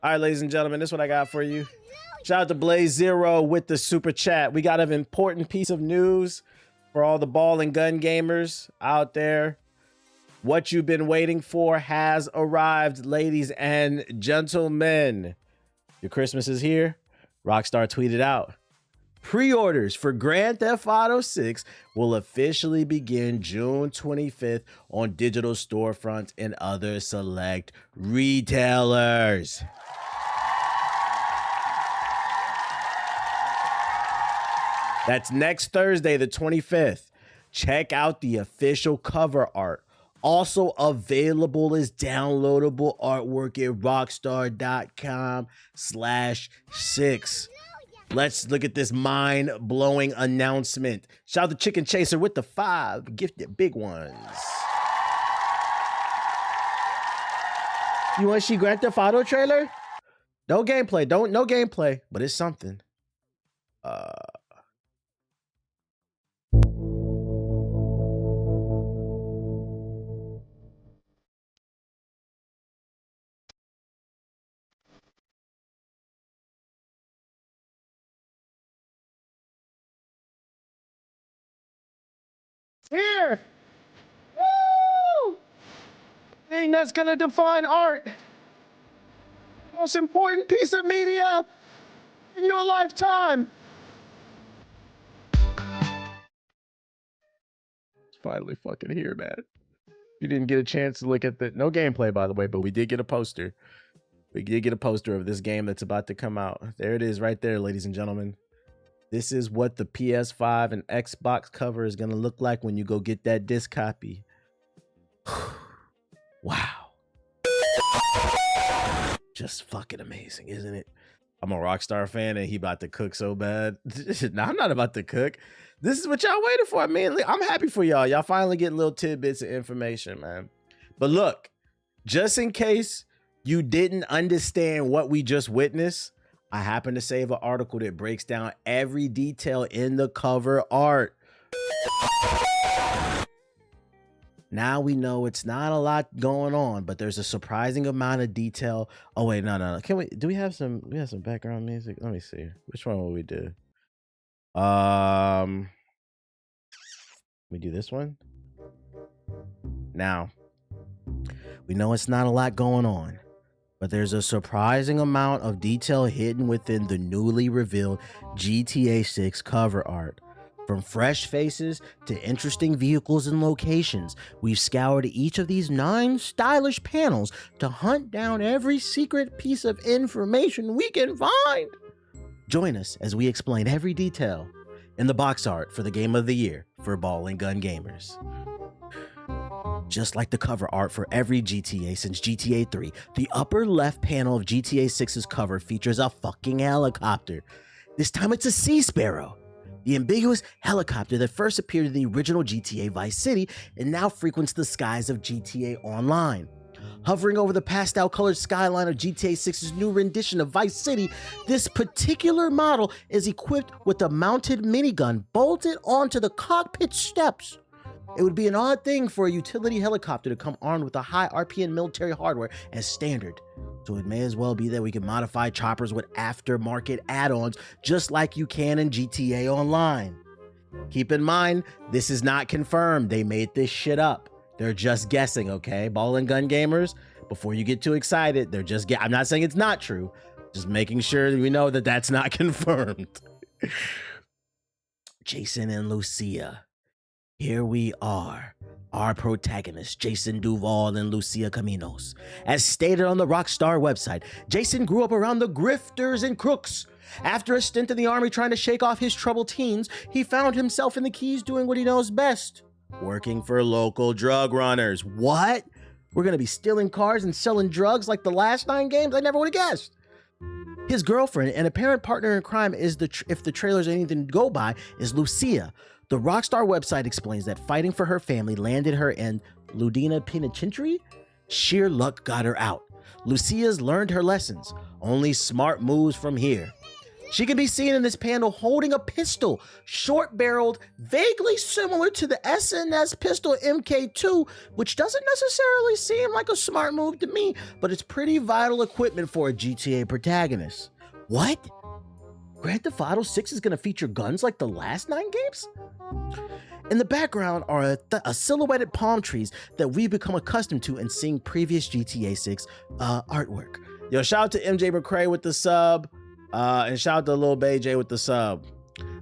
All right, ladies and gentlemen, this is what I got for you. Shout out to Blaze Zero with the super chat. We got an important piece of news for all the ball and gun gamers out there. What you've been waiting for has arrived, ladies and gentlemen. Your Christmas is here. Rockstar tweeted out, pre-orders for Grand Theft Auto 6 will officially begin June 25th on digital storefronts and other select retailers. That's next Thursday, the 25th. Check out the official cover art. Also available is downloadable artwork at rockstar.com/6. Let's look at this mind-blowing announcement. Shout out to Chicken Chaser with the 5 gifted big ones. You want to see Grand Theft Auto trailer? No gameplay, no gameplay, but it's something. Here! Woo! Thing that's gonna define art. Most important piece of media in your lifetime. It's finally fucking here, man. You didn't get a chance to look at the no gameplay, by the way, but we did get a poster. We did get a poster of this game that's about to come out. There it is right there, ladies and gentlemen. This is what the PS5 and Xbox cover is going to look like when you go get that disc copy. Wow. Just fucking amazing, isn't it? I'm a Rockstar fan and he about to cook so bad. No, I'm not about to cook. This is what y'all waited for. I mean, I'm happy for y'all. Y'all finally get little tidbits of information, man. But look, just in case you didn't understand what we just witnessed, I happen to save an article that breaks down every detail in the cover art. Now we know it's not a lot going on, but there's a surprising amount of detail. Oh wait, no. Can we have some background music? Let me see. Which one will we do? We do this one. Now, we know it's not a lot going on, but there's a surprising amount of detail hidden within the newly revealed GTA 6 cover art. From fresh faces to interesting vehicles and locations, we've scoured each of these 9 stylish panels to hunt down every secret piece of information we can find. Join us as we explain every detail in the box art for the game of the year for ball and gun gamers. Just like the cover art for every GTA since GTA 3, the upper left panel of GTA 6's cover features a fucking helicopter. This time it's a Sea Sparrow, the ambiguous helicopter that first appeared in the original GTA Vice City and now frequents the skies of GTA Online. Hovering over the pastel-colored skyline of GTA 6's new rendition of Vice City, this particular model is equipped with a mounted minigun bolted onto the cockpit steps. It would be an odd thing for a utility helicopter to come armed with a high RPM military hardware as standard, so it may as well be that we can modify choppers with aftermarket add-ons just like you can in GTA Online. Keep in mind, this is not confirmed. They made this shit up. They're just guessing, okay? Ball and gun gamers, before you get too excited, they're just I'm not saying it's not true, just making sure we know that that's not confirmed. Jason and Lucia. Here we are, our protagonists, Jason Duval and Lucia Caminos. As stated on the Rockstar website, Jason grew up around the grifters and crooks. After a stint in the army trying to shake off his troubled teens, he found himself in the Keys doing what he knows best, working for local drug runners. What? We're gonna be stealing cars and selling drugs like the last 9 games? I never would have guessed. His girlfriend and apparent partner in crime is if the trailer's anything to go by, is Lucia. The Rockstar website explains that fighting for her family landed her in Ludina Penitentiary. Sheer luck got her out. Lucia's learned her lessons. Only smart moves from here. She can be seen in this panel holding a pistol, short-barreled, vaguely similar to the SNS pistol MK2, which doesn't necessarily seem like a smart move to me, but it's pretty vital equipment for a GTA protagonist. What? Grand Theft Auto 6 is going to feature guns like the last 9 games? In the background are a silhouetted palm trees that we've become accustomed to in seeing previous GTA 6 artwork. Yo, shout out to MJ McCray with the sub. And shout out to Lil Bay J with the sub.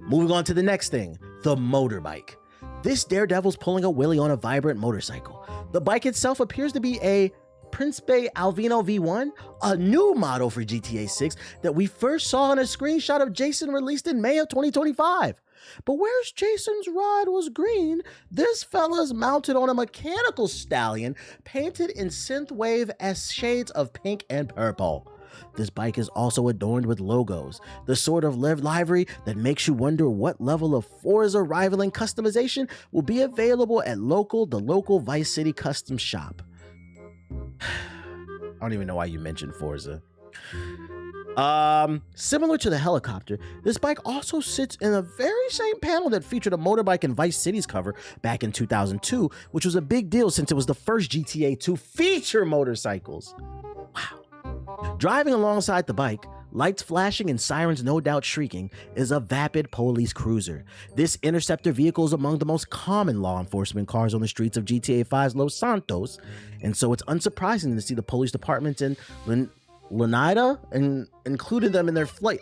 Moving on to the next thing, the motorbike. This daredevil's pulling a wheelie on a vibrant motorcycle. The bike itself appears to be a Príncipe Alvino V1, a new model for GTA 6 that we first saw in a screenshot of Jason released in May of 2025. But whereas Jason's ride was green, this fella's mounted on a mechanical stallion painted in synthwave-esque shades of pink and purple. This bike is also adorned with logos, the sort of livery that makes you wonder what level of Forza rivaling customization will be available at the local Vice City custom shop. I don't even know why you mentioned Forza. Similar to the helicopter, this bike also sits in the very same panel that featured a motorbike in Vice City's cover back in 2002, which was a big deal since it was the first GTA to feature motorcycles. Wow. Driving alongside the bike, lights flashing and sirens no doubt shrieking, is a vapid police cruiser. This interceptor vehicle is among the most common law enforcement cars on the streets of GTA 5's Los Santos, and so it's unsurprising to see the police departments in Lanida and included them in their fleet.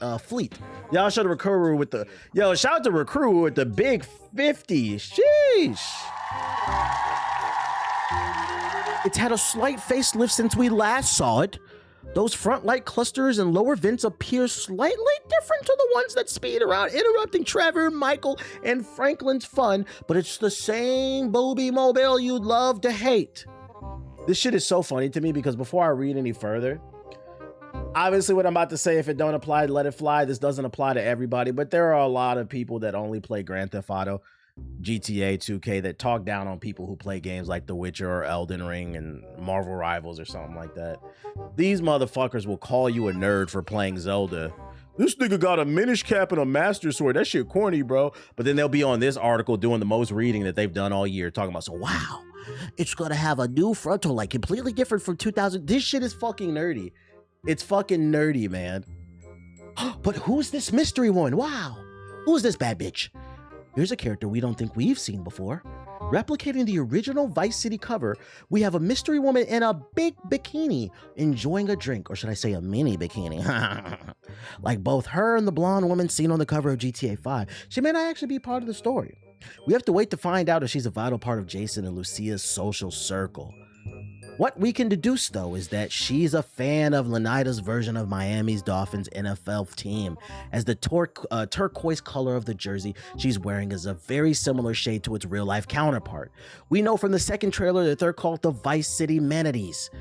Y'all show the Recruit with the shout out to Recruit with the big 50. Sheesh. It's had a slight facelift since we last saw it. Those front light clusters and lower vents appear slightly different to the ones that speed around, interrupting Trevor, Michael, and Franklin's fun, but it's the same booby mobile you'd love to hate. This shit is so funny to me because before I read any further, obviously what I'm about to say, if it don't apply, let it fly. This doesn't apply to everybody, but there are a lot of people that only play Grand Theft Auto, GTA 2K, that talk down on people who play games like The Witcher or Elden Ring and Marvel Rivals or something like that. These motherfuckers will call you a nerd for playing Zelda. This nigga got a Minish Cap and a Master Sword. That shit corny, bro. But then they'll be on this article doing the most reading that they've done all year, talking about, so wow, it's gonna have a new frontal light, completely different from 2000. This shit is fucking nerdy. It's fucking nerdy, man. But who's this mystery one? Wow. Who's this bad bitch? Here's a character we don't think we've seen before. Replicating the original Vice City cover, we have a mystery woman in a big bikini enjoying a drink, or should I say a mini bikini. Like both her and the blonde woman seen on the cover of GTA 5, she may not actually be part of the story. We have to wait to find out if she's a vital part of Jason and Lucia's social circle. What we can deduce, though, is that she's a fan of Lanida's version of Miami's Dolphins NFL team, as the turquoise color of the jersey she's wearing is a very similar shade to its real-life counterpart. We know from the second trailer that they're called the Vice City Manatees.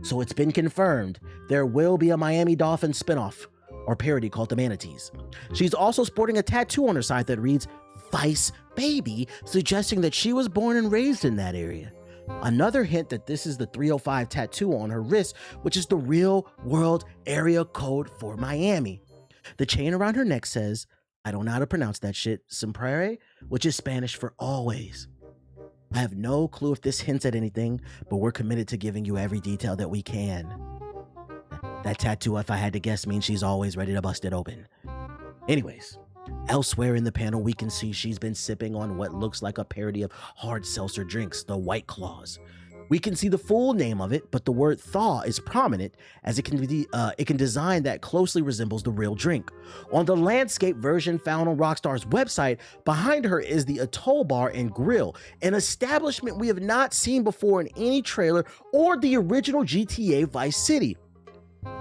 So it's been confirmed there will be a Miami Dolphins spinoff or parody called the Manatees. She's also sporting a tattoo on her side that reads Vice Baby, suggesting that she was born and raised in that area. Another hint that this is the 305 tattoo on her wrist, which is the real world area code for Miami. The chain around her neck says, I don't know how to pronounce that shit, Siempre, which is Spanish for always. I have no clue if this hints at anything, but we're committed to giving you every detail that we can. That tattoo, if I had to guess, means she's always ready to bust it open. Anyways, elsewhere in the panel, we can see she's been sipping on what looks like a parody of hard seltzer drinks, the White Claws. We can see the full name of it, but the word thaw is prominent as it can design that closely resembles the real drink. On the landscape version found on Rockstar's website, behind her is the Atoll Bar and Grill, an establishment we have not seen before in any trailer or the original GTA Vice City.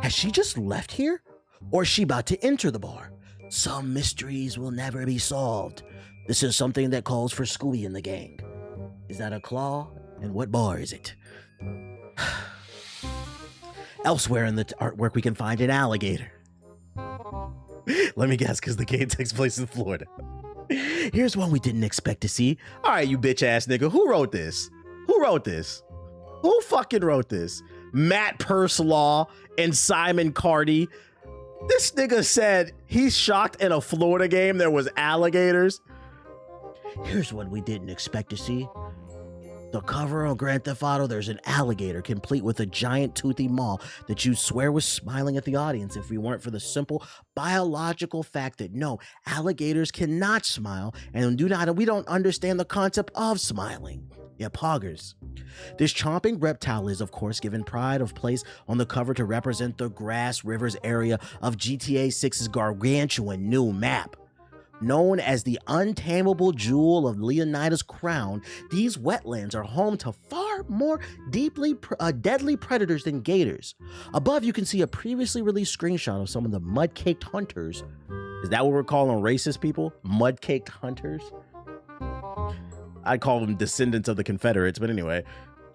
Has she just left here? Or is she about to enter the bar? Some mysteries will never be solved. This is something that calls for Scooby and the gang. Is that a claw? And what bar is it? Elsewhere in the artwork, we can find an alligator. Let me guess, because the game takes place in Florida. Here's one we didn't expect to see. All right, you bitch ass nigga. Who wrote this? Who wrote this? Who fucking wrote this? Matt Purselaw and Simon Carty. This nigga said he's shocked in a Florida game there was alligators. Here's what we didn't expect to see. The cover on Grand Theft Auto, there's an alligator complete with a giant toothy maw that you swear was smiling at the audience if we weren't for the simple biological fact that no, alligators cannot smile and we don't understand the concept of smiling. Yeah, poggers. This chomping reptile is, of course, given pride of place on the cover to represent the Grass Rivers area of GTA 6's gargantuan new map. Known as the untamable jewel of Leonida's crown, these wetlands are home to far more deadly predators than gators. Above, you can see a previously released screenshot of some of the mud-caked hunters. Is that what we're calling racist people? Mud-caked hunters? I'd call them descendants of the Confederates, but anyway.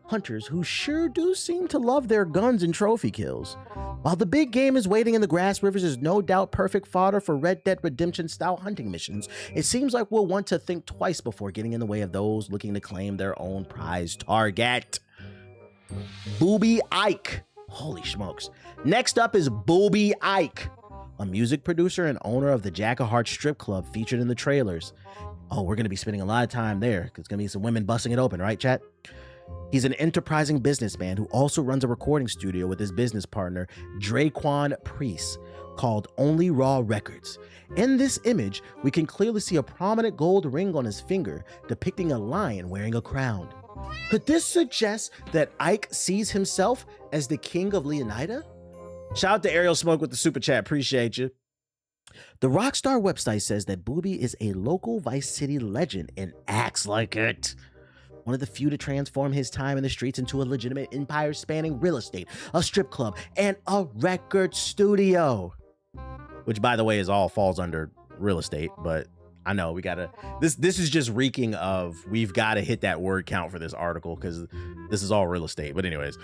Hunters who sure do seem to love their guns and trophy kills. While the big game is waiting in the Grass Rivers is no doubt perfect fodder for Red Dead Redemption style hunting missions, it seems like we'll want to think twice before getting in the way of those looking to claim their own prize target. Booby Ike. Holy smokes. Next up is Booby Ike, a music producer and owner of the Jack of Hearts strip club featured in the trailers. Oh, we're going to be spending a lot of time there because it's going to be some women busting it open, right, chat? He's an enterprising businessman who also runs a recording studio with his business partner, Draquan Priest, called Only Raw Records. In this image, we can clearly see a prominent gold ring on his finger, depicting a lion wearing a crown. Could this suggest that Ike sees himself as the king of Leonida? Shout out to Ariel Smoke with the super chat. Appreciate you. The Rockstar website says that Booby is a local Vice City legend and acts like it. One of the few to transform his time in the streets into a legitimate empire-spanning real estate, a strip club, and a record studio. Which, by the way, all falls under real estate, but I know we gotta, this is just reeking of, we've gotta hit that word count for this article because this is all real estate. But anyways,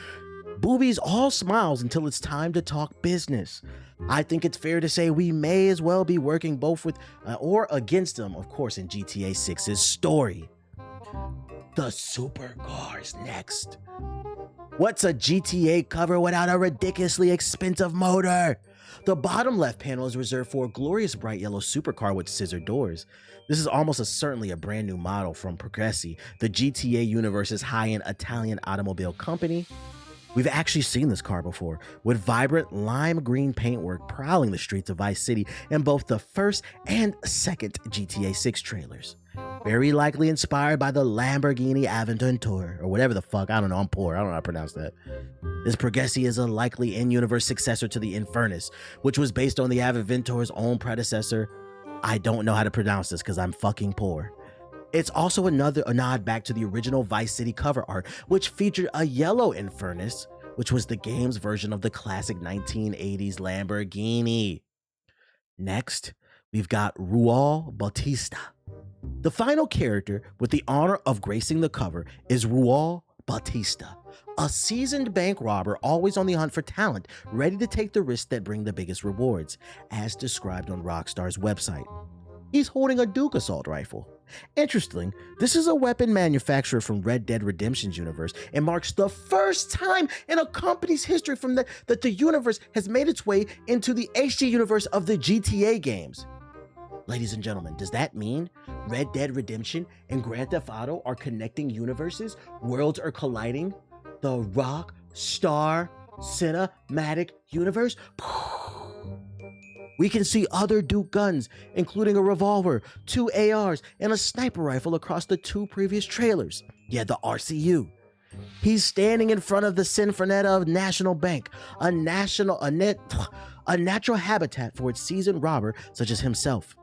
Booby's all smiles until it's time to talk business. I think it's fair to say we may as well be working both with or against him, of course, in GTA 6's story. The supercar's next. What's a GTA cover without a ridiculously expensive motor? The bottom left panel is reserved for a glorious bright yellow supercar with scissor doors. This is almost certainly a brand new model from Progressi, the GTA universe's high-end Italian automobile company. We've actually seen this car before, with vibrant lime green paintwork prowling the streets of Vice City in both the first and second GTA 6 trailers. Very likely inspired by the Lamborghini Aventador, or whatever the fuck, I don't know, I'm poor, I don't know how to pronounce that. This Progressi is a likely in-universe successor to the Infernus, which was based on the Aventador's own predecessor. I don't know how to pronounce this because I'm fucking poor. It's also a nod back to the original Vice City cover art, which featured a yellow Infernus, which was the game's version of the classic 1980s Lamborghini. Next, we've got Raul Bautista. The final character with the honor of gracing the cover is Raul Bautista, a seasoned bank robber always on the hunt for talent, ready to take the risks that bring the biggest rewards, as described on Rockstar's website. He's holding a Duke assault rifle. Interesting, this is a weapon manufacturer from Red Dead Redemption's universe and marks the first time in a company's history that the universe has made its way into the HD universe of the GTA games. Ladies and gentlemen, does that mean Red Dead Redemption and Grand Theft Auto are connecting universes? Worlds are colliding? The Rockstar cinematic universe? We can see other Duke guns, including a revolver, 2 ARs, and a sniper rifle across the 2 previous trailers. Yeah, the RCU. He's standing in front of the Sinfronetta National Bank, a natural habitat for its seasoned robber such as himself.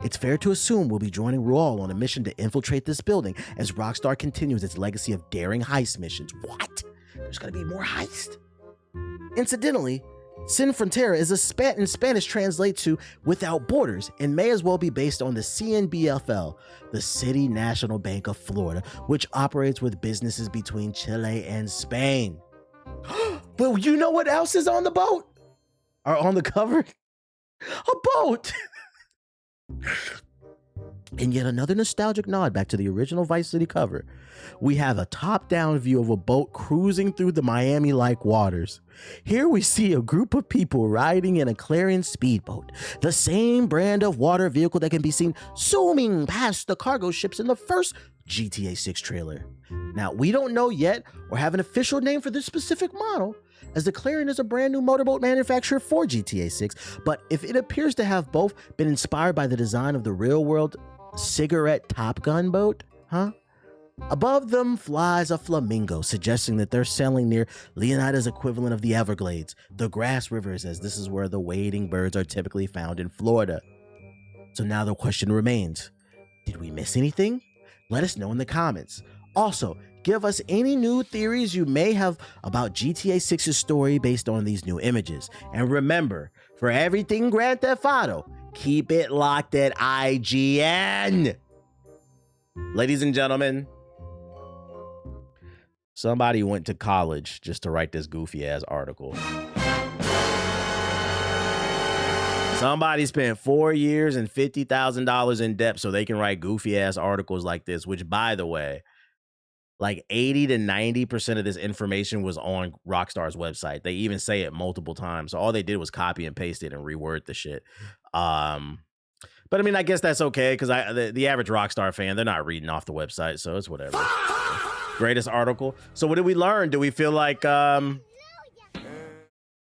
It's fair to assume we'll be joining Raul on a mission to infiltrate this building as Rockstar continues its legacy of daring heist missions. What? There's gonna be more heist? Incidentally, Sin Frontera is in Spanish translates to without borders and may as well be based on the CNBFL, the City National Bank of Florida, which operates with businesses between Chile and Spain. But you know what else is on the boat? Or on the cover? A boat! In yet another nostalgic nod back to the original Vice City cover, we have a top-down view of a boat cruising through the Miami-like waters. Here we see a group of people riding in a Clarion speedboat, the same brand of water vehicle that can be seen zooming past the cargo ships in the first GTA 6 trailer. Now, we don't know yet or have an official name for this specific model, as the Clarion is a brand new motorboat manufacturer for GTA 6, but if it appears to have both been inspired by the design of the real-world cigarette Top Gun boat, huh? Above them flies a flamingo, suggesting that they're sailing near Leonida's equivalent of the Everglades, the Grass Rivers, as this is where the wading birds are typically found in Florida. So now the question remains, did we miss anything? Let us know in the comments. Also, give us any new theories you may have about GTA 6's story based on these new images. And remember, for everything Grand Theft Auto, keep it locked at IGN. Ladies and gentlemen, somebody went to college just to write this goofy ass article. Somebody spent 4 years and $50,000 in debt so they can write goofy ass articles like this, which, by the way, like 80 to 90% of this information was on Rockstar's website. They even say it multiple times. So all they did was copy and paste it and reword the shit. But I mean, I guess that's okay, because the average Rockstar fan, they're not reading off the website, so it's whatever. Greatest article. So what did we learn? Do we feel like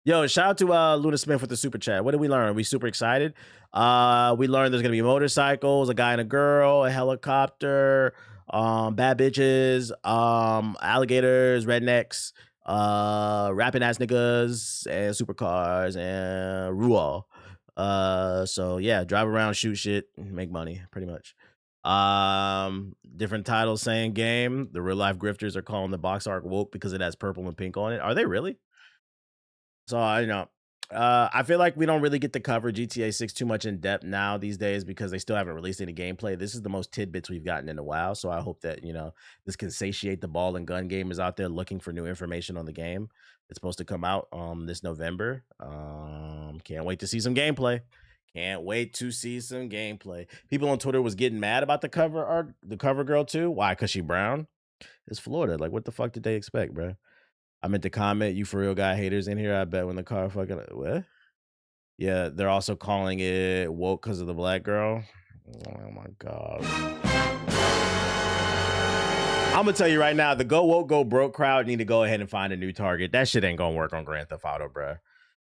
yo, shout out to Luna Smith with the super chat. What did we learn? Are we super excited? We learned there's gonna be motorcycles, a guy and a girl, a helicopter, bad bitches, alligators, rednecks, rapping ass niggas, and supercars, and Rual. So yeah, drive around, shoot shit, make money, pretty much. Different titles saying game. The real life grifters are calling the box art woke because it has purple and pink on it. Are they really? So I know. I feel like we don't really get to cover GTA 6 too much in depth now these days because they still haven't released any gameplay. This is the most tidbits we've gotten in a while. So I hope that, you know, this can satiate the ball and gun gamers out there looking for new information on the game. It's supposed to come out this November. Can't wait to see some gameplay. Can't wait to see some gameplay. People on Twitter was getting mad about the cover art, the cover girl too. Why? Because she brown? It's Florida. Like, what the fuck did they expect, bro? I meant to comment, you for real guy haters in here. I bet when the car fucking what? Yeah, they're also calling it woke because of the black girl. Oh my god. I'm gonna tell you right now, the go woke, go broke crowd need to go ahead and find a new target. That shit ain't gonna work on Grand Theft Auto, bro.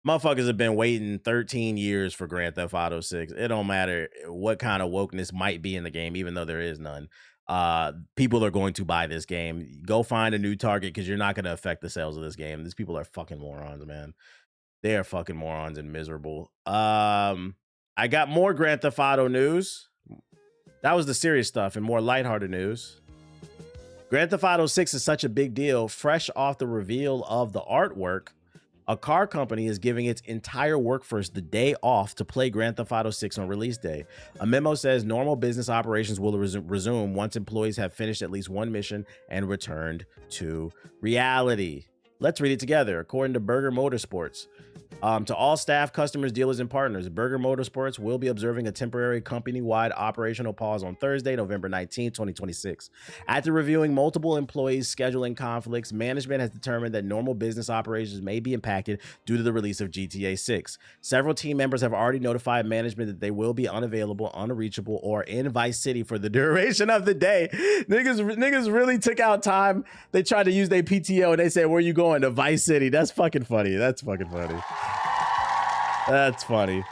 Motherfuckers have been waiting 13 years for Grand Theft Auto 6. It don't matter what kind of wokeness might be in the game, even though there is none. People are going to buy this game. Go find a new target because you're not going to affect the sales of this game. These people are fucking morons, man. They are fucking morons and miserable. I got more Grand Theft Auto news. That was the serious stuff, and more lighthearted news. Grand Theft Auto 6 is such a big deal. Fresh off the reveal of the artwork, a car company is giving its entire workforce the day off to play Grand Theft Auto 6 on release day. A memo says normal business operations will resume once employees have finished at least one mission and returned to reality. Let's read it together. According to Burger Motorsports, to all staff, customers, dealers, and partners, Burger Motorsports will be observing a temporary company-wide operational pause on Thursday, November 19, 2026. After reviewing multiple employees' scheduling conflicts, management has determined that normal business operations may be impacted due to the release of GTA 6. Several team members have already notified management that they will be unavailable, unreachable, or in Vice City for the duration of the day. Niggas really took out time. They tried to use their PTO and they said, where you going? To Vice City. That's fucking funny. That's fucking funny. That's funny.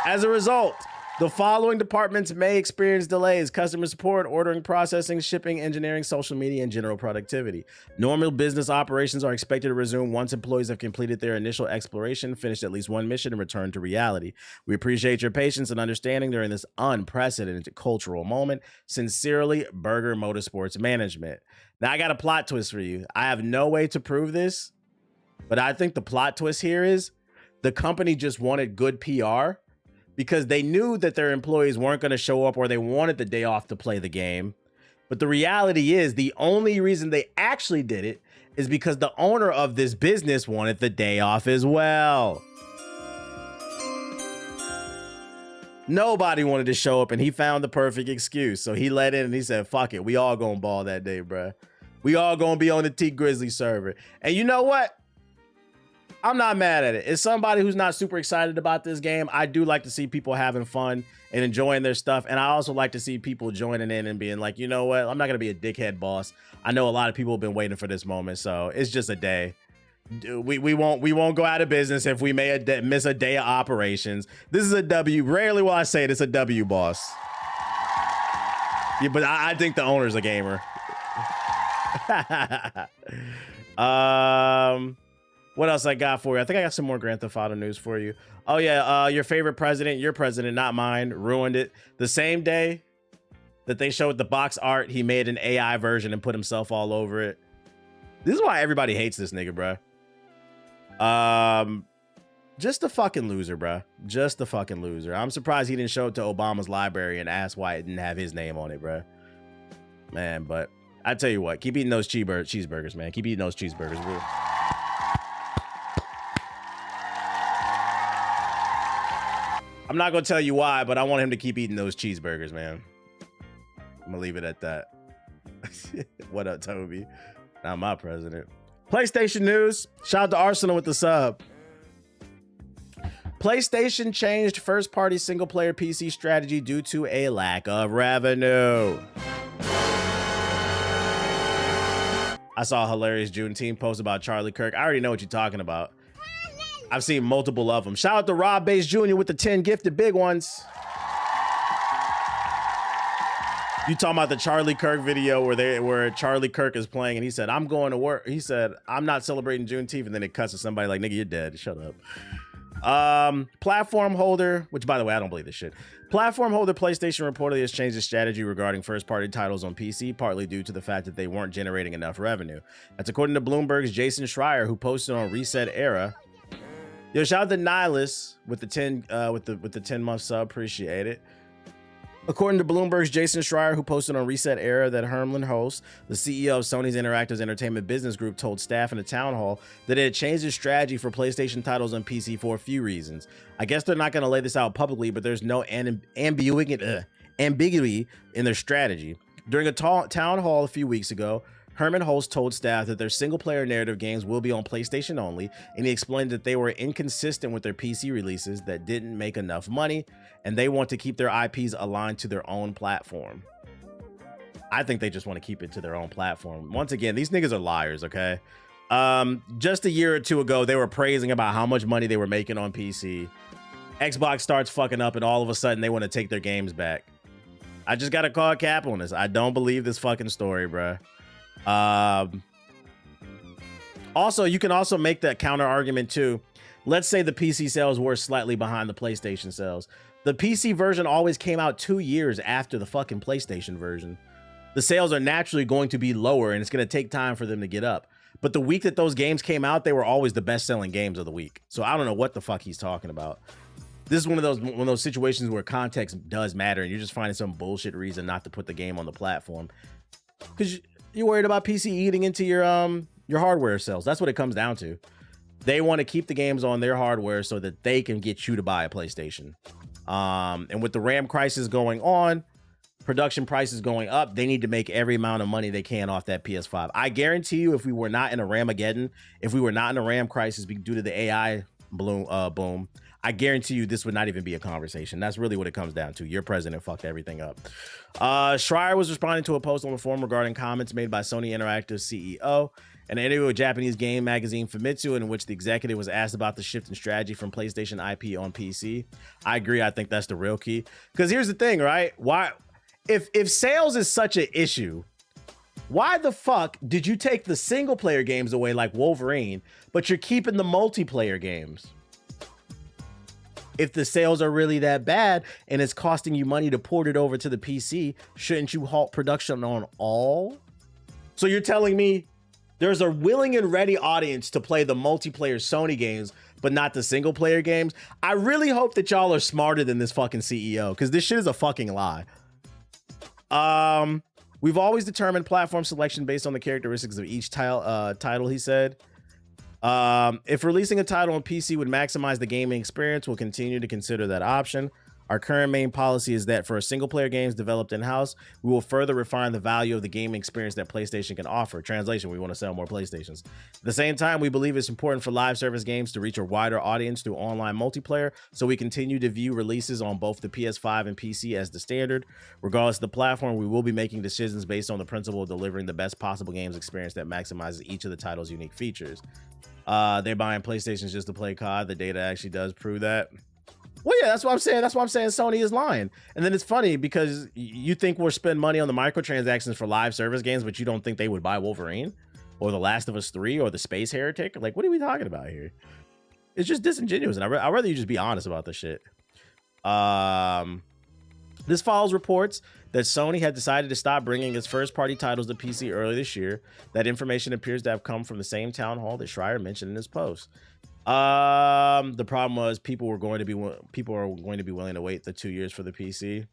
As a result, the following departments may experience delays: customer support, ordering, processing, shipping, engineering, social media, and general productivity. Normal business operations are expected to resume once employees have completed their initial exploration, finished at least one mission, and returned to reality. We appreciate your patience and understanding during this unprecedented cultural moment. Sincerely, Burger Motorsports Management. Now, I got a plot twist for you. I have no way to prove this, but I think the plot twist here is the company just wanted good PR because they knew that their employees weren't going to show up, or they wanted the day off to play the game. But the reality is the only reason they actually did it is because the owner of this business wanted the day off as well. Nobody wanted to show up, and he found the perfect excuse. So he let in and he said, fuck it. We all gonna ball that day, bruh. We all gonna be on the T Grizzly server. And you know what? I'm not mad at it. As somebody who's not super excited about this game, I do like to see people having fun and enjoying their stuff. And I also like to see people joining in and being like, you know what? I'm not gonna be a dickhead boss. I know a lot of people have been waiting for this moment, so it's just a day. We won't go out of business if we miss a day of operations. This is a W. Rarely will I say it, it's a W, boss. Yeah, but I think the owner's a gamer. What else I got for you? I think I got some more Grand Theft Auto news for you. Oh yeah, your favorite president, your president, not mine, ruined it. The same day that they showed the box art, he made an AI version and put himself all over it. This is why everybody hates this nigga, bruh. Just a fucking loser, bruh. Just a fucking loser. I'm surprised he didn't show it to Obama's library and ask why it didn't have his name on it, bruh. Man, but I tell you what, keep eating those cheeseburgers, man. Keep eating those cheeseburgers, bro. I'm not gonna tell you why, but I want him to keep eating those cheeseburgers, man. I'm gonna leave it at that. What up, Toby? Not my president. PlayStation news. Shout out to Arsenal with the sub. PlayStation changed first-party single-player PC strategy due to a lack of revenue. I saw a hilarious Juneteenth post about Charlie Kirk. I already know what you're talking about. I've seen multiple of them. Shout out to Rob Bass Jr. with the 10 gifted big ones. You talking about the Charlie Kirk video where Charlie Kirk is playing and he said, I'm going to work. He said, I'm not celebrating Juneteenth. And then it cuts to somebody like, nigga, you're dead. Shut up. Platform holder, which by the way, I don't believe this shit. Platform holder PlayStation reportedly has changed its strategy regarding first-party titles on PC, partly due to the fact that they weren't generating enough revenue. That's according to Bloomberg's Jason Schreier, who posted on Reset Era. Yo, shout out to Nihilus with the 10-month sub. Appreciate it. According to Bloomberg's Jason Schreier, who posted on Reset Era that Herman Host, the CEO of Sony's Interactive Entertainment Business Group, told staff in a town hall that it had changed its strategy for PlayStation titles on PC for a few reasons. I guess they're not going to lay this out publicly, but there's no ambiguity in their strategy. During a town hall a few weeks ago, Herman Holst told staff that their single-player narrative games will be on PlayStation only, and he explained that they were inconsistent with their PC releases that didn't make enough money, and they want to keep their IPs aligned to their own platform. I think they just want to keep it to their own platform. Once again, these niggas are liars, okay? Just a year or two ago, they were praising about how much money they were making on PC. Xbox starts fucking up, and all of a sudden, they want to take their games back. I just got to call a cap on this. I don't believe this fucking story, bruh. Also, you can also make that counter argument too. Let's say the PC sales were slightly behind the PlayStation sales. The PC version always came out 2 years after the fucking PlayStation version. The sales are naturally going to be lower and it's going to take time for them to get up. But the week that those games came out, they were always the best selling games of the week. So I don't know what the fuck he's talking about. This is one of those situations where context does matter and you're just finding some bullshit reason not to put the game on the platform. Because you're worried about PC eating into your hardware sales. That's what it comes down to. They want to keep the games on their hardware so that they can get you to buy a PlayStation. And with the RAM crisis going on, production prices going up, they need to make every amount of money they can off that PS5. I guarantee you, if we were not in a Ramageddon, if we were not in a RAM crisis due to the AI boom, I guarantee you this would not even be a conversation. That's really what it comes down to. Your president fucked everything up. Schreier was responding to a post on the forum regarding comments made by Sony Interactive CEO and an interview with Japanese game magazine Famitsu, in which the executive was asked about the shift in strategy from PlayStation IP on PC. I agree. I think that's the real key. Because here's the thing, right? Why, if sales is such an issue, why the fuck did you take the single player games away like Wolverine, but you're keeping the multiplayer games? If the sales are really that bad and it's costing you money to port it over to the PC, shouldn't you halt production on all? So you're telling me there's a willing and ready audience to play the multiplayer Sony games, but not the single player games? I really hope that y'all are smarter than this fucking CEO, because this shit is a fucking lie. We've always determined platform selection based on the characteristics of each title, he said. If releasing a title on PC would maximize the gaming experience, we'll continue to consider that option. Our current main policy is that for single-player games developed in-house, we will further refine the value of the gaming experience that PlayStation can offer. Translation, we want to sell more PlayStations. At the same time, we believe it's important for live service games to reach a wider audience through online multiplayer, so we continue to view releases on both the PS5 and PC as the standard. Regardless of the platform, we will be making decisions based on the principle of delivering the best possible games experience that maximizes each of the title's unique features. They're buying PlayStations just to play COD. The data actually does prove that. Well, yeah, that's what I'm saying. That's why I'm saying Sony is lying. And then it's funny because you think we're spending money on the microtransactions for live service games, but you don't think they would buy Wolverine or The Last of Us 3 or The Space Heretic. Like, what are we talking about here? It's just disingenuous. And I'd rather you just be honest about this shit. This follows reports that Sony had decided to stop bringing its first-party titles to PC earlier this year. That information appears to have come from the same town hall that Schreier mentioned in his post. The problem was people are going to be willing to wait the 2 years for the PC.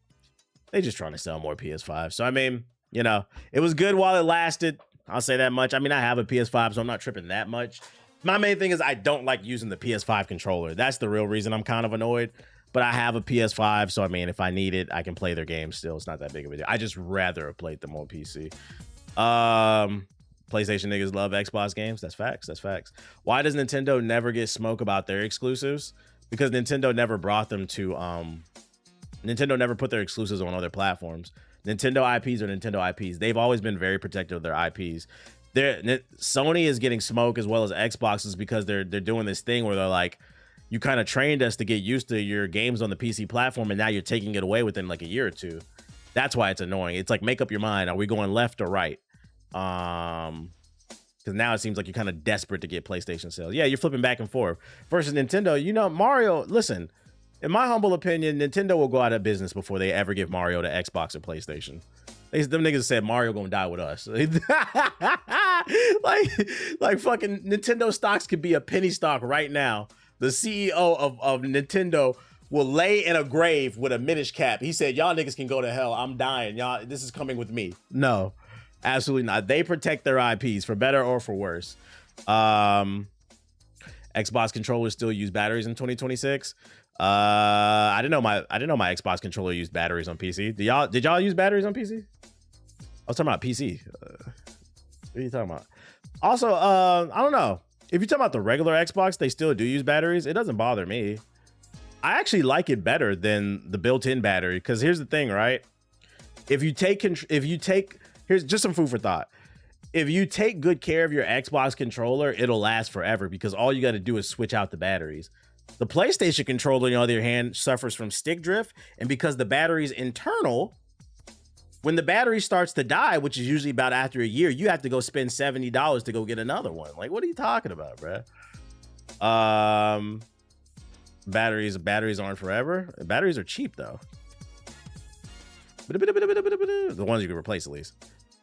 They just trying to sell more PS5. So I mean, you know, it was good while it lasted. I'll say that much. I mean, I have a PS5, so I'm not tripping that much. My main thing is I don't like using the PS5 controller. That's the real reason I'm kind of annoyed. But I have a PS5, so I mean, if I need it, I can play their games still. It's not that big of a deal. I just rather have played them on PC. PlayStation niggas love Xbox games. That's facts. That's facts. Why does Nintendo never get smoke about their exclusives? Because Nintendo never brought them to Nintendo never put their exclusives on other platforms. Nintendo IPs are Nintendo IPs. They've always been very protective of their IPs. Sony is getting smoke as well as Xboxes because they're doing this thing where they're like, you kind of trained us to get used to your games on the PC platform, and now you're taking it away within like a year or two. That's why it's annoying. It's like, make up your mind. Are we going left or right? Because now it seems like you're kind of desperate to get PlayStation sales. Yeah, you're flipping back and forth. Versus Nintendo, you know, Mario, listen, in my humble opinion, Nintendo will go out of business before they ever give Mario to Xbox or PlayStation. Them niggas said Mario gonna die with us. like fucking Nintendo stocks could be a penny stock right now. The CEO of Nintendo will lay in a grave with a Minish cap. He said, y'all niggas can go to hell. I'm dying. Y'all, this is coming with me. No, absolutely not. They protect their IPs for better or for worse. Xbox controllers still use batteries in 2026. I didn't know my Xbox controller used batteries on PC. Did y'all use batteries on PC? I was talking about PC. What are you talking about? Also, I don't know. If you're talking about the regular Xbox, they still do use batteries. It doesn't bother me. I actually like it better than the built-in battery because here's the thing, right? Here's just some food for thought. If you take good care of your Xbox controller, it'll last forever because all you got to do is switch out the batteries. The PlayStation controller, on the other hand, suffers from stick drift, and because the battery's internal, when the battery starts to die, which is usually about after a year, you have to go spend $70 to go get another one. Like, what are you talking about, bruh? Batteries aren't forever. Batteries are cheap though. The ones you can replace at least.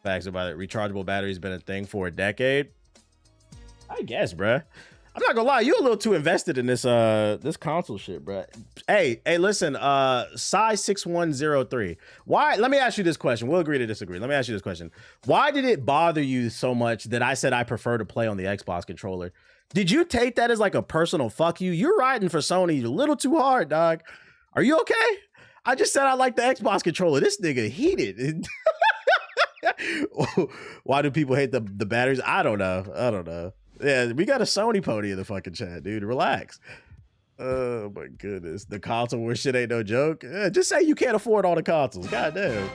Facts about it. Rechargeable batteries been a thing for a decade. I guess, bruh. I'm not gonna lie, you a little too invested in this this console shit, bro. Hey, listen, Psy6103. Why? Let me ask you this question. We'll agree to disagree. Let me ask you this question. Why did it bother you so much that I said I prefer to play on the Xbox controller? Did you take that as like a personal fuck you? You're riding for Sony a little too hard, dog. Are you okay? I just said I like the Xbox controller. This nigga heated. Why do people hate the batteries? I don't know. Yeah, we got a Sony pony in the fucking chat, dude. Relax. Oh my goodness. The console where shit ain't no joke. Yeah, just say you can't afford all the consoles. Goddamn.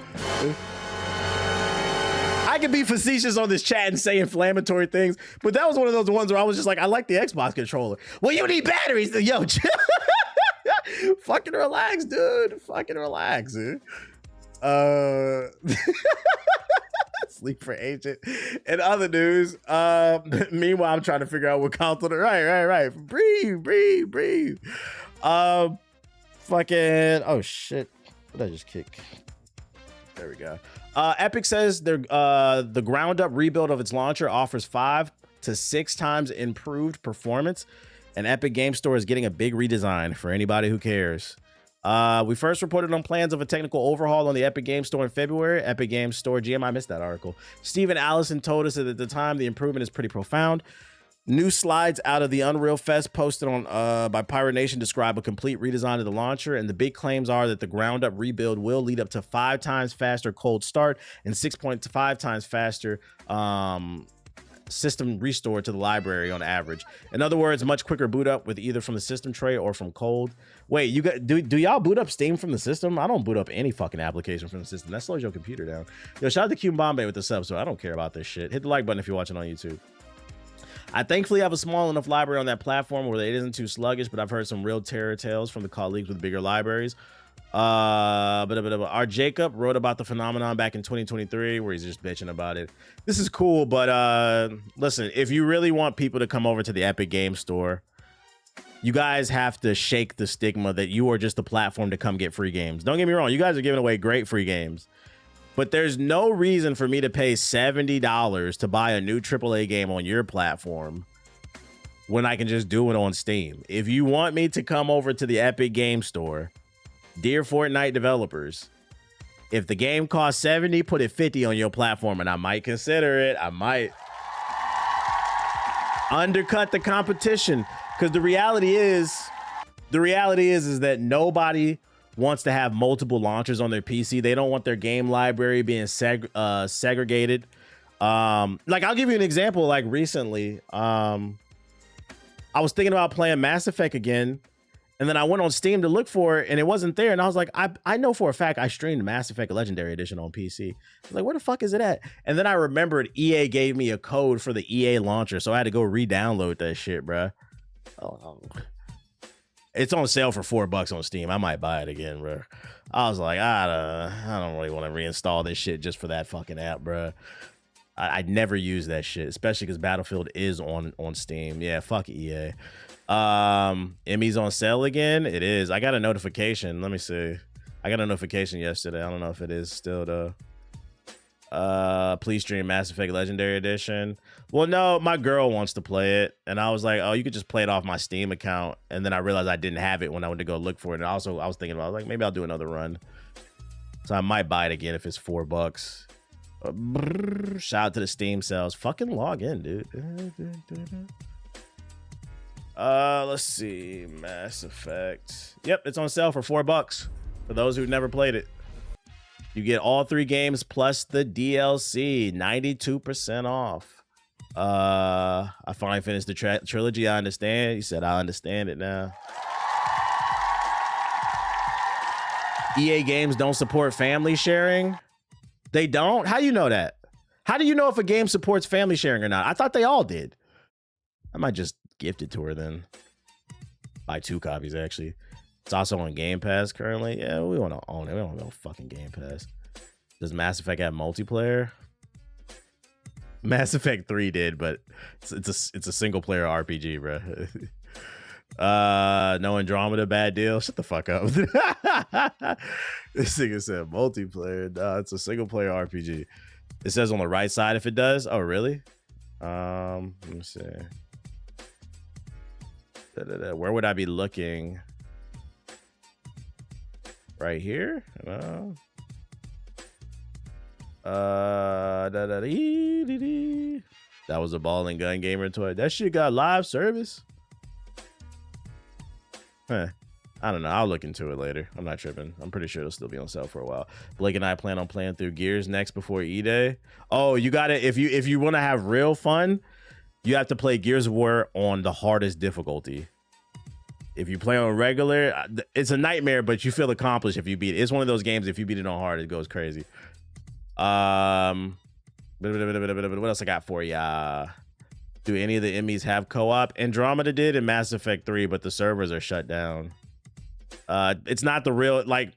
I can be facetious on this chat and say inflammatory things, but that was one of those ones where I was just like, I like the Xbox controller. Well, you need batteries. Yo, fucking relax, dude. Fucking relax, dude. Sleep for Agent. And other news, meanwhile, I'm trying to figure out what console to... Right. Breathe. Fucking... Oh, shit. What did I just kick? There we go. Epic says the ground-up rebuild of its launcher offers 5 to 6 times improved performance, and Epic Game Store is getting a big redesign for anybody who cares. We first reported on plans of a technical overhaul on the Epic Game Store in February. Epic Game Store GM, I missed that article. Stephen Allison told us that at the time the improvement is pretty profound. New slides out of the Unreal Fest posted on by Pirate Nation describe a complete redesign of the launcher, and the big claims are that the ground up rebuild will lead up to 5 times faster cold start and 6.5 times faster system restore to the library on average. In other words, much quicker boot up with either from the system tray or from cold. Wait, you got do y'all boot up Steam from the system? I don't boot up any fucking application from the system. That slows your computer down. Yo, shout out to Cuban Bombay with the sub, so I don't care about this shit. Hit the like button if you're watching on YouTube. I thankfully have a small enough library on that platform where it isn't too sluggish, but I've heard some real terror tales from the colleagues with bigger libraries. Our Jacob wrote about the phenomenon back in 2023 where he's just bitching about it. This is cool, but listen, if you really want people to come over to the Epic Game Store, you guys have to shake the stigma that you are just a platform to come get free games. Don't get me wrong, you guys are giving away great free games. But there's no reason for me to pay $70 to buy a new AAA game on your platform when I can just do it on Steam. If you want me to come over to the Epic Game Store, dear Fortnite developers, if the game costs $70, put it $50 on your platform, and I might consider it. I might undercut the competition, because the reality is that nobody wants to have multiple launchers on their PC. They don't want their game library being segregated. Like, I'll give you an example. Like, recently, I was thinking about playing Mass Effect again, and then I went on Steam to look for it, and it wasn't there. And I was like, I know for a fact I streamed Mass Effect Legendary Edition on PC. I was like, where the fuck is it at? And then I remembered EA gave me a code for the EA launcher, so I had to go re-download that shit, bruh. Oh. It's on sale for $4 on Steam. I might buy it again, bro. I was like, I don't really want to reinstall this shit just for that fucking app, bro. I'd never use that shit, especially because Battlefield is on Steam. Yeah, fuck EA. Emmy's on sale again. It is. I got a notification. Let me see. I got a notification yesterday. I don't know if it is still though. Please stream Mass Effect Legendary Edition. Well, no, my girl wants to play it, and I was like, oh, you could just play it off my Steam account. And then I realized I didn't have it when I went to go look for it. And also, I was thinking about, like, maybe I'll do another run. So I might buy it again if it's $4. Shout out to the Steam sales. Fucking log in, dude. Let's see, Mass Effect. Yep, it's on sale for $4 for those who've never played it. You get all 3 games plus the DLC, 92% off. I finally finished the trilogy. I understand. You said I understand it now. EA games don't support family sharing. They don't? How do you know that? How do you know if a game supports family sharing or not? I thought they all did. I might just gift it to her then. Buy 2 copies, actually. It's also on Game Pass currently. Yeah, we want to own it. We don't know fucking Game Pass. Does Mass Effect have multiplayer? Mass Effect 3 did, but it's a single player RPG, bro. No Andromeda, bad deal. Shut the fuck up. This nigga said multiplayer. No, it's a single player RPG. It says on the right side if it does. Oh, really? Let me see. Where would I be looking? Right here? That was a ball and gun gamer toy. That shit got live service? Huh. I don't know. I'll look into it later. I'm not tripping. I'm pretty sure it'll still be on sale for a while. Blake and I plan on playing through Gears next before E-Day. Oh, you gotta, if you want to have real fun, you have to play Gears of War on the hardest difficulty. If you play on regular, it's a nightmare, but you feel accomplished if you beat it. It's one of those games, if you beat it on hard, it goes crazy. What else I got for ya? Do any of the Emmys have co-op? Andromeda did in Mass Effect 3, but the servers are shut down. It's not the real, like,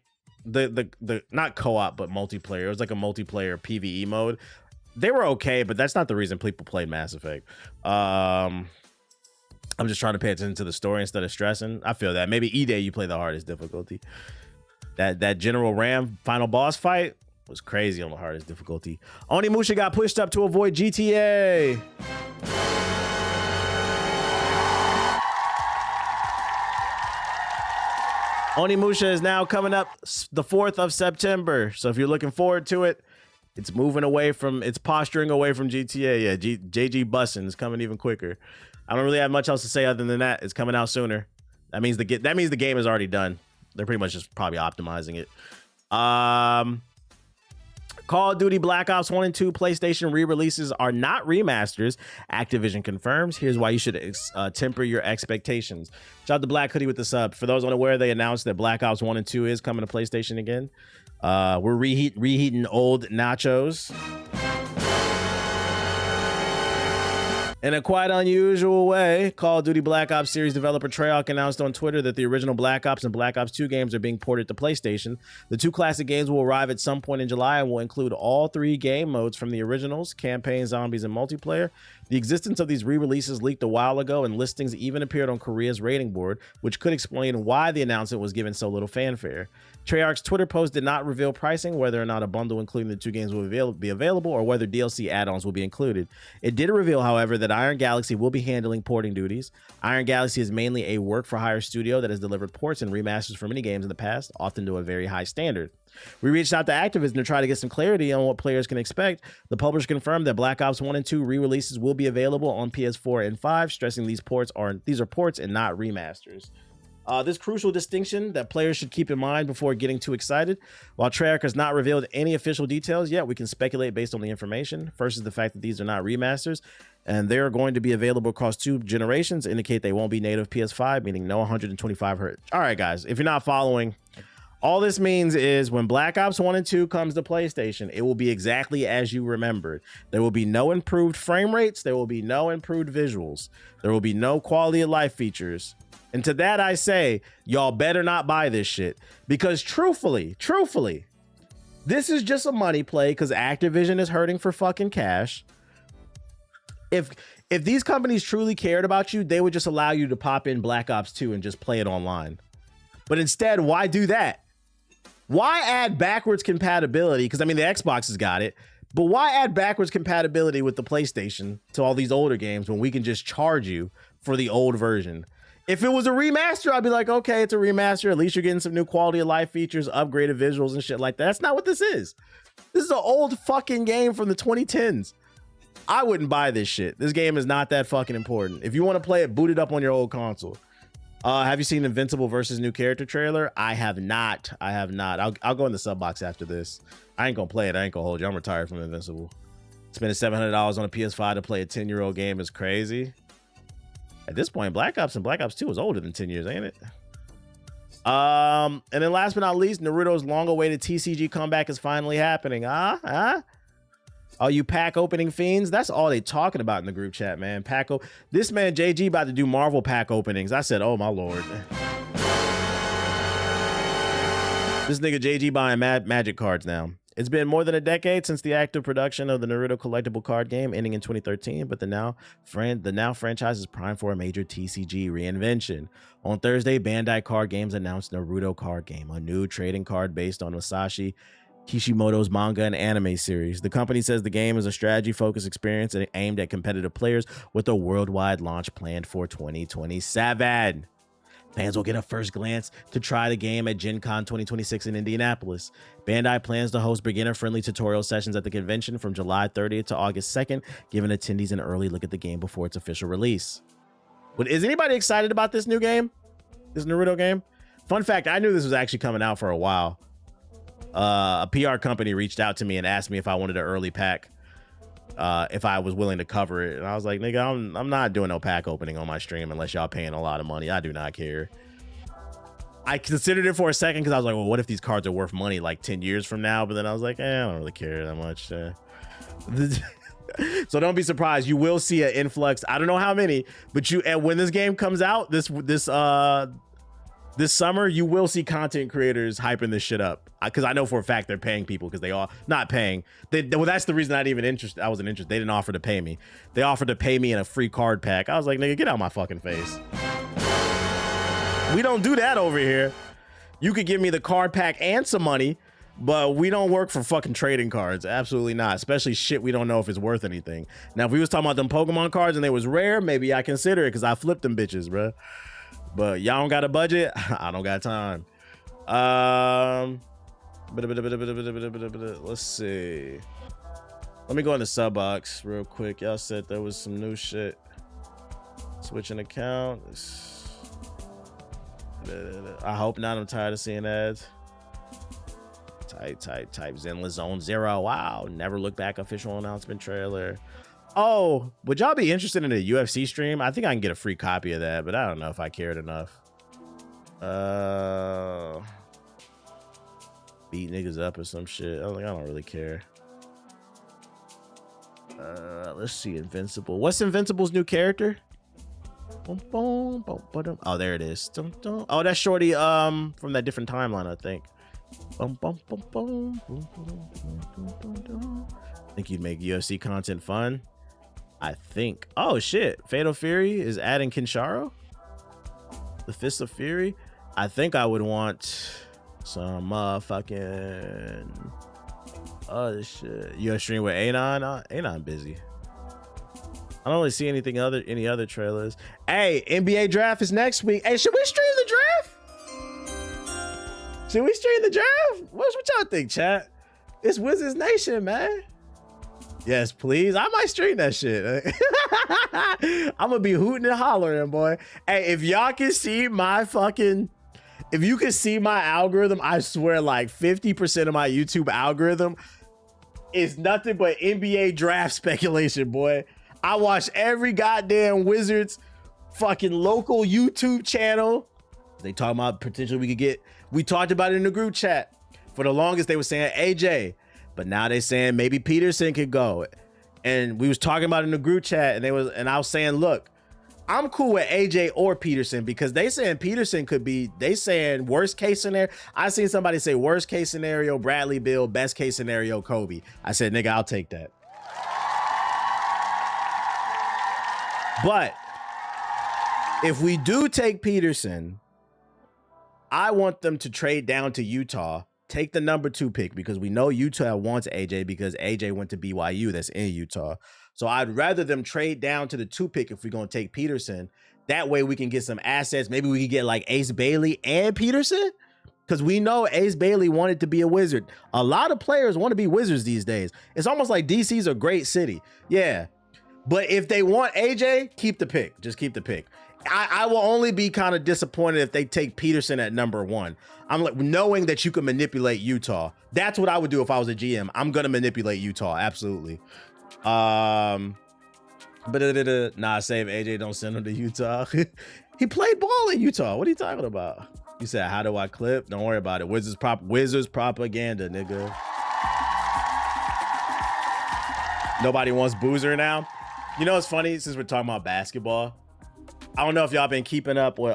the not co-op, but multiplayer. It was like a multiplayer PvE mode. They were okay, but that's not the reason people played Mass Effect. I'm just trying to pay attention to the story instead of stressing. I feel that. Maybe E-Day you play the hardest difficulty. That General Ram final boss fight was crazy on the hardest difficulty. Onimusha got pushed up to avoid GTA. Onimusha is now coming up the 4th of September. So if you're looking forward to it, it's moving away from, it's posturing away from GTA. Yeah, JG Bussin' is coming even quicker. I don't really have much else to say other than that. It's coming out sooner. That means the game is already done. They're pretty much just probably optimizing it. Call of Duty Black Ops 1 and 2 PlayStation re-releases are not remasters. Activision confirms. Here's why you should temper your expectations. Shout out to Black Hoodie with the sub. For those unaware, they announced that Black Ops 1 and 2 is coming to PlayStation again. We're reheating old nachos. In a quite unusual way, Call of Duty Black Ops series developer Treyarch announced on Twitter that the original Black Ops and Black Ops 2 games are being ported to PlayStation. The two classic games will arrive at some point in July and will include all 3 game modes from the originals: campaign, zombies, and multiplayer. The existence of these re-releases leaked a while ago, and listings even appeared on Korea's rating board, which could explain why the announcement was given so little fanfare. Treyarch's Twitter post did not reveal pricing, whether or not a bundle including the 2 games will be available, or whether DLC add-ons will be included. It did reveal, however, that Iron Galaxy will be handling porting duties. Iron Galaxy is mainly a work-for-hire studio that has delivered ports and remasters for many games in the past, often to a very high standard. We reached out to Activision to try to get some clarity on what players can expect. The publisher confirmed that Black Ops 1 and 2 re-releases will be available on PS4 and 5, stressing these are ports and not remasters. This crucial distinction that players should keep in mind before getting too excited. While Treyarch has not revealed any official details yet, we can speculate based on the information. First is the fact that these are not remasters, and they are going to be available across 2 generations, indicate they won't be native PS5, meaning no 125 Hz. All right, guys, if you're not following, all this means is when Black Ops 1 and 2 comes to PlayStation, it will be exactly as you remembered. There will be no improved frame rates. There will be no improved visuals. There will be no quality of life features. And to that I say, y'all better not buy this shit, because truthfully, this is just a money play because Activision is hurting for fucking cash. If these companies truly cared about you, they would just allow you to pop in Black Ops 2 and just play it online. But instead, why do that? Why add backwards compatibility? Because I mean, the Xbox has got it, but why add backwards compatibility with the PlayStation to all these older games when we can just charge you for the old version? If it was a remaster, I'd be like, okay, it's a remaster. At least you're getting some new quality of life features, upgraded visuals and shit like that. That's not what this is. This is an old fucking game from the 2010s. I wouldn't buy this shit. This game is not that fucking important. If you want to play it, boot it up on your old console. Have you seen Invincible versus new character trailer? I have not. I'll go in the sub box after this. I ain't gonna play it. I ain't gonna hold you. I'm retired from Invincible. Spending $700 on a PS5 to play a 10-year-old game is crazy. At this point, Black Ops and Black Ops 2 is older than 10 years, ain't it? And then last but not least, Naruto's long-awaited TCG comeback is finally happening. All you pack opening fiends, that's all they talking about in the group chat, man. This man JG about to do Marvel pack openings. I said, oh my lord. This nigga JG buying magic cards now. It's been more than a decade since the active production of the Naruto collectible card game, ending in 2013, but the now franchise is primed for a major TCG reinvention. On Thursday, Bandai Card Games announced Naruto Card Game, a new trading card based on Masashi Kishimoto's manga and anime series. The company says the game is a strategy-focused experience and aimed at competitive players with a worldwide launch planned for 2027. Fans will get a first glance to try the game at Gen Con 2026 in Indianapolis. Bandai plans to host beginner-friendly tutorial sessions at the convention from July 30th to August 2nd, giving attendees an early look at the game before its official release. But is anybody excited about this new game? This Naruto game? Fun fact, I knew this was actually coming out for a while. A PR company reached out to me and asked me if I wanted an early pack, if I was willing to cover it. And I was like, nigga, I'm not doing no pack opening on my stream unless y'all paying a lot of money. I do not care. I considered it for a second because I was like, well, what if these cards are worth money like 10 years from now? But then I was like, I don't really care that much. So don't be surprised. You will see an influx. I don't know how many, but when this game comes out this summer, you will see content creators hyping this shit up. Because I know for a fact they're paying people because they are not paying. Well, that's the reason I wasn't interested. They didn't offer to pay me. They offered to pay me in a free card pack. I was like, nigga, get out my fucking face. We don't do that over here. You could give me the card pack and some money, but we don't work for fucking trading cards. Absolutely not. Especially shit we don't know if it's worth anything. Now, if we was talking about them Pokemon cards and they was rare, maybe I consider it because I flipped them bitches, bro. But y'all don't got a budget. I don't got time. Let's see. Let me go in the sub box real quick. Y'all said there was some new shit. Switching accounts. I hope not. I'm tired of seeing ads. Type Zenless Zone 0. Wow. Never Look Back official announcement trailer. Oh, would y'all be interested in a UFC stream? I think I can get a free copy of that, but I don't know if I cared enough. Beat niggas up or some shit. I don't really care. Let's see. Invincible. What's Invincible's new character? Oh, there it is. Oh, that's Shorty from that different timeline, I think. Think you'd make UFC content fun? I think. Oh shit. Fatal Fury is adding Kinsharo? The Fist of Fury? I think I would want some motherfucking other shit. You stream with Anon? Anon busy. I don't really see any other trailers. Hey, NBA draft is next week. Hey, should we stream the draft? Should we stream the draft? What y'all think, chat? It's Wizards Nation, man. Yes, please. I might stream that shit. I'm gonna be hooting and hollering, boy. Hey, if y'all can see my fucking, if you can see my algorithm, I swear like 50% of my YouTube algorithm is nothing but NBA draft speculation, boy. I watch every goddamn Wizards fucking local YouTube channel. They talking about potentially we could get, we talked about it in the group chat. For the longest, they were saying AJ. But now they saying maybe Peterson could go. And we was talking about it in the group chat, and I was saying, look, I'm cool with AJ or Peterson because they saying Peterson could be, they saying worst case scenario. I seen somebody say worst case scenario, Bradley Beal, best case scenario, Kobe. I said, nigga, I'll take that. But if we do take Peterson, I want them to trade down to Utah. Take the number 2 pick because we know Utah wants AJ because AJ went to BYU that's in Utah. So I'd rather them trade down to the 2 pick if we're going to take Peterson. That way we can get some assets. Maybe we can get like Ace Bailey and Peterson because we know Ace Bailey wanted to be a Wizard. A lot of players want to be Wizards these days. It's almost like DC's a great city. Yeah. But if they want AJ, keep the pick. Just keep the pick. I will only be kind of disappointed if they take Peterson at number 1. I'm like, knowing that you can manipulate Utah. That's what I would do if I was a GM. I'm going to manipulate Utah. Absolutely. Nah, save AJ. Don't send him to Utah. He played ball in Utah. What are you talking about? You said, how do I clip? Don't worry about it. Wizards propaganda, nigga. Nobody wants Boozer now. You know, it's funny since we're talking about basketball. I don't know if y'all been keeping up with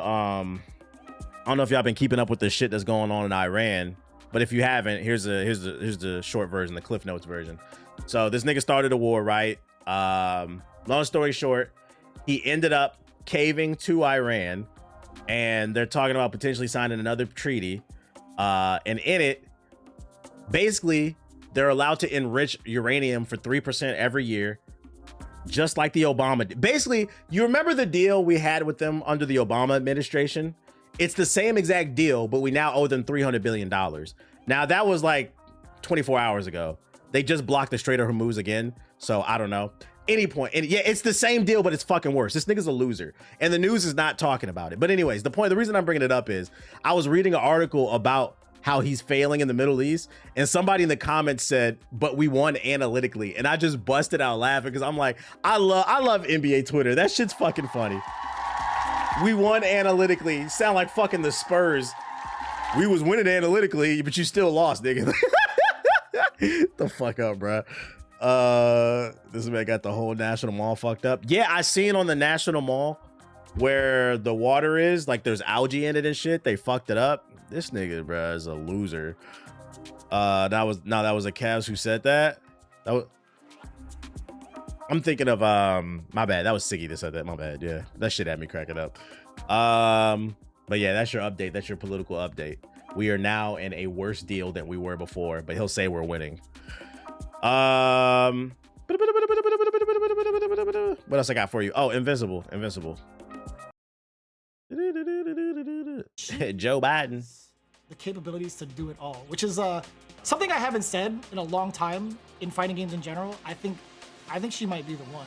the shit that's going on in Iran, but if you haven't, here's the short version, the Cliff Notes version. So this nigga started a war, right? Long story short, he ended up caving to Iran, and they're talking about potentially signing another treaty. And in it, basically, they're allowed to enrich uranium for 3% every year. Just like the Obama. Basically, you remember the deal we had with them under the Obama administration? It's the same exact deal, but we now owe them $300 billion. Now, that was like 24 hours ago. They just blocked the Strait of Hormuz again. So I don't know. Any point. And yeah, it's the same deal, but it's fucking worse. This nigga's a loser. And the news is not talking about it. But anyways, the reason I'm bringing it up is I was reading an article about how he's failing in the Middle East, and somebody in the comments said, but we won analytically, and I just busted out laughing because I'm like, I love NBA Twitter. That shit's fucking funny. We won analytically. Sound like fucking the Spurs. We was winning analytically, but you still lost, nigga. The fuck up, bro. This man got the whole National Mall fucked up. Yeah, I seen on the National Mall where the water is, like there's algae in it and shit. They fucked it up. This nigga, bro, is a loser. That was a Cavs who said that. I'm thinking of my bad. That was Siggy that said that. My bad. Yeah, that shit had me cracking up. But yeah, that's your update. That's your political update. We are now in a worse deal than we were before, but he'll say we're winning. What else I got for you? Oh, Invincible. Joe Biden. The capabilities to do it all, which is something I haven't said in a long time in fighting games in general. I think she might be the one.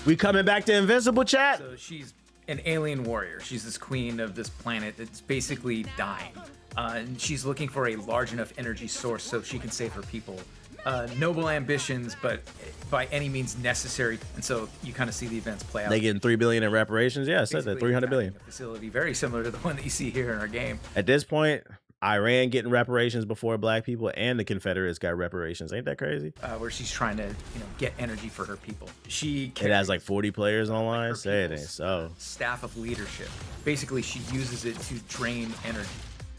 We coming back to Invincible, chat? So she's an alien warrior. She's this queen of this planet that's basically dying. And she's looking for a large enough energy source so she can save her people. Noble ambitions, but by any means necessary. And so you kind of see the events play out. They getting $3 billion in reparations. Yeah, I said that. Basically, 300 billion. a facility very similar to the one that you see here in our game. At this point, Iran getting reparations before black people, and the Confederates got reparations. Ain't that crazy? Where she's trying to, get energy for her people. She It has like 40 players online. her Say it ain't people's, so. Staff of leadership. Basically, she uses it to drain energy.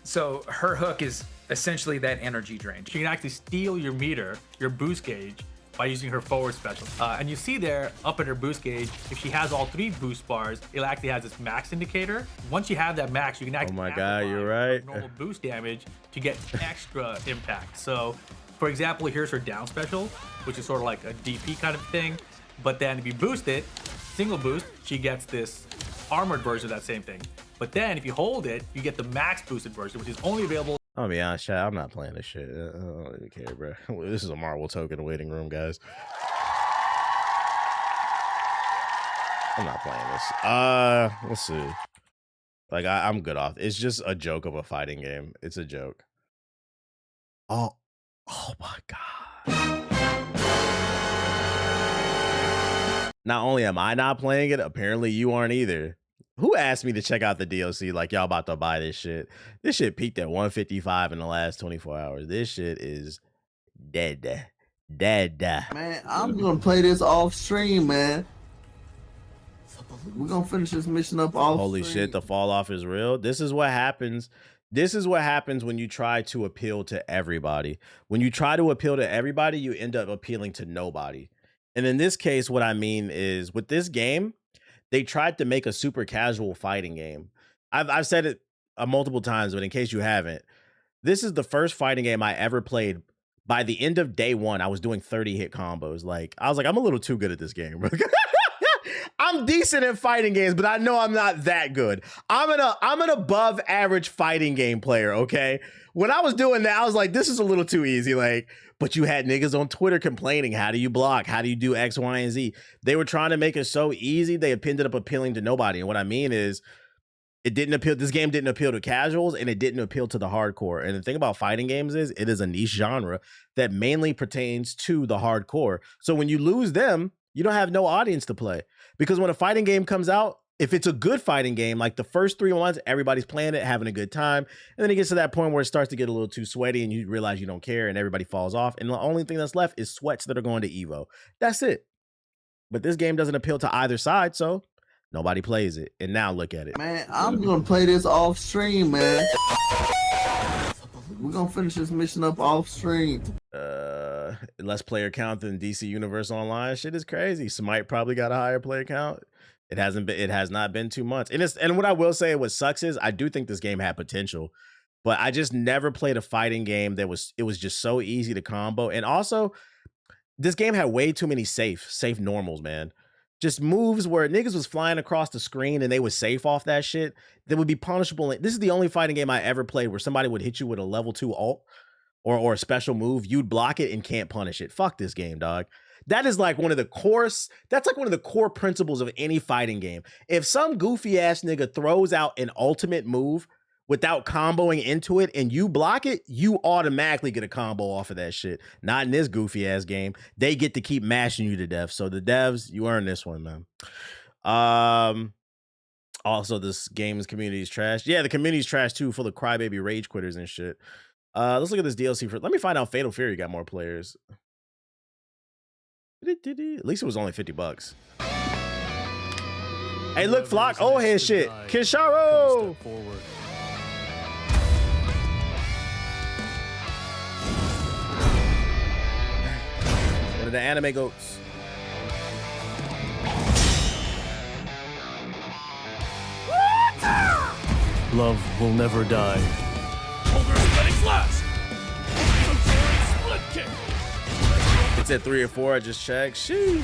So her hook is essentially that energy drain. She can actually steal your meter, your boost gauge, by using her forward special. And you see there, up in her boost gauge, if she has all 3 boost bars, it actually has this max indicator. Once you have that max, you can actually my God, you're right. normal boost damage to get extra impact. So, for example, here's her down special, which is sort of like a DP kind of thing. But then if you boost it, single boost, she gets this armored version of that same thing. But then if you hold it, you get the max boosted version, which is only available. I'll be honest, chat. I'm not playing this shit. I don't even care, bro. This is a Marvel token waiting room, guys. I'm not playing this. Let's see. Like I'm good off. It's just a joke of a fighting game. It's a joke. Oh my god. Not only am I not playing it, apparently you aren't either. Who asked me to check out the DLC like y'all about to buy this shit? This shit peaked at 155 in the last 24 hours. This shit is dead. Dead. Man, I'm gonna play this off stream, man. We're gonna finish this mission up off Holy stream. shit, the fall off is real. This is what happens. This is what happens when you try to appeal to everybody. When you try to appeal to everybody, you end up appealing to nobody. And in this case, what I mean is with this game, they tried to make a super casual fighting game. I've said it multiple times, but in case you haven't, this is the first fighting game I ever played. By the end of day 1, I was doing 30 hit combos. Like I was like, I'm a little too good at this game. I'm decent at fighting games, but I know I'm not that good. I'm an above average fighting game player. Okay. When I was doing that, I was like, this is a little too easy. Like, but you had niggas on Twitter complaining, how do you block? How do you do X, Y, and Z? They were trying to make it so easy. They ended up appealing to nobody. And what I mean is it didn't appeal. This game didn't appeal to casuals and it didn't appeal to the hardcore. And the thing about fighting games is it is a niche genre that mainly pertains to the hardcore. So when you lose them, you don't have no audience to play, because when a fighting game comes out, if it's a good fighting game, like the first 3 months, everybody's playing it, having a good time. And then it gets to that point where it starts to get a little too sweaty and you realize you don't care and everybody falls off. And the only thing that's left is sweats that are going to Evo. That's it. But this game doesn't appeal to either side, so nobody plays it. And now look at it. Man, I'm gonna play this off stream, man. We're gonna finish this mission up off stream. Less player count than DC Universe Online. Shit is crazy. Smite probably got a higher player count. It has not been 2 months. And what I will say, what sucks is I do think this game had potential, but I just never played a fighting game that was just so easy to combo. And also, this game had way too many safe normals, man. Just moves where niggas was flying across the screen and they was safe off that shit that would be punishable. This is the only fighting game I ever played where somebody would hit you with a level 2 ult or a special move. You'd block it and can't punish it. Fuck this game, dog. That is like one of the core principles of any fighting game. If some goofy ass nigga throws out an ultimate move without comboing into it and you block it, you automatically get a combo off of that shit. Not in this goofy ass game. They get to keep mashing you to death. So the devs, you earned this one, man. Also, this game's community is trash. Yeah, the community's trash too, full of crybaby rage quitters and shit. Let's look at this DLC let me find out Fatal Fury got more players. At least it was only $50. Hey, look, Flock. Oh, head shit. Kisharo. One of the anime goats. Love will never die. It's at 3 or 4. I just checked. Sheesh.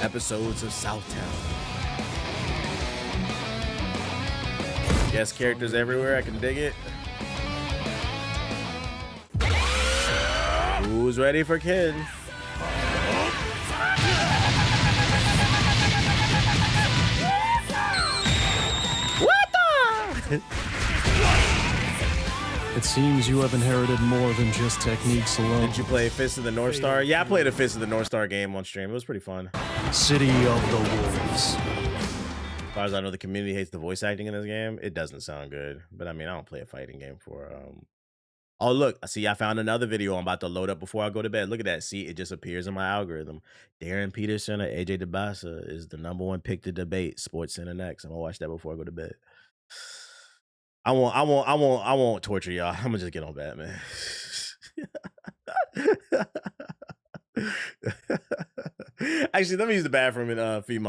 Episodes of Southtown. Guest characters everywhere. I can dig it. Who's ready for kid? It seems you have inherited more than just techniques alone. Did you play Fist of the North Star? Yeah, I played a Fist of the North Star game on stream. It was pretty fun. City of the Wolves. As far as I know, the community hates the voice acting in this game. It doesn't sound good. But I mean, I don't play a fighting game for... Oh, look. See, I found another video I'm about to load up before I go to bed. Look at that. See, it just appears in my algorithm. Darren Peterson or AJ DeBassa is the #1 pick to debate Sports Center next. I'm going to watch that before I go to bed. I won't torture y'all. I'm gonna just get on Batman. Actually, let me use the bathroom and feed my